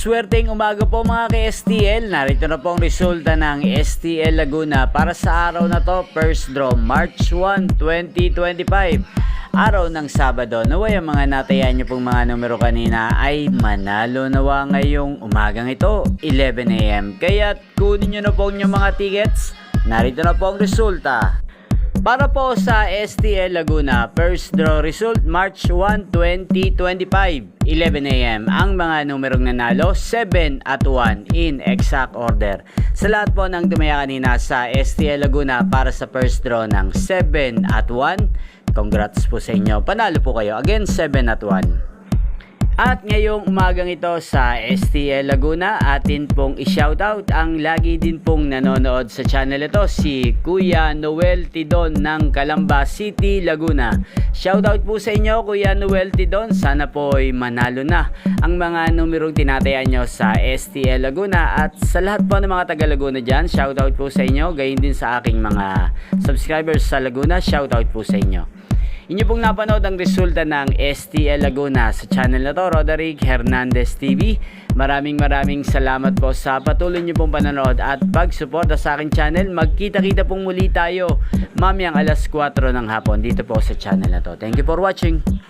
Maswerteng umaga po mga ka-STL. Narito na po ang resulta ng STL Laguna para sa araw na to. First draw, March 1, 2025. Araw ng Sabado. Naway ang mga natayan nyo pong mga numero kanina ay manalo nawa ngayong umagang ito, 11 AM. Kaya kunin nyo na po yung mga tickets. Narito na po ang resulta. Para po sa STL Laguna, first draw result, March 1, 2025, 11 AM. Ang mga numerong nanalo, 7 at 1 in exact order. Sa lahat po ng tumaya kanina sa STL Laguna para sa first draw ng 7 at 1, congrats po sa inyo. Panalo po kayo. Again, 7 at 1. At ngayong umagang ito sa STL Laguna, atin pong i-shoutout ang lagi din pong nanonood sa channel ito, si Kuya Noel Tidon ng Calamba City, Laguna. Shoutout po sa inyo, Kuya Noel Tidon. Sana po ay manalo na ang mga numerong tinatayan nyo sa STL Laguna. At sa lahat po ng mga taga Laguna dyan, shoutout po sa inyo. Gayon din sa aking mga subscribers sa Laguna, shoutout po sa inyo. Inyo pong napanood ang resulta ng STL Laguna sa channel na to, Roderick Hernandez TV. Maraming salamat po sa patuloy nyo pong panonood at pagsuporta sa aking channel. Magkita-kita pong muli tayo mamayang alas 4 ng hapon dito po sa channel na to. Thank you for watching.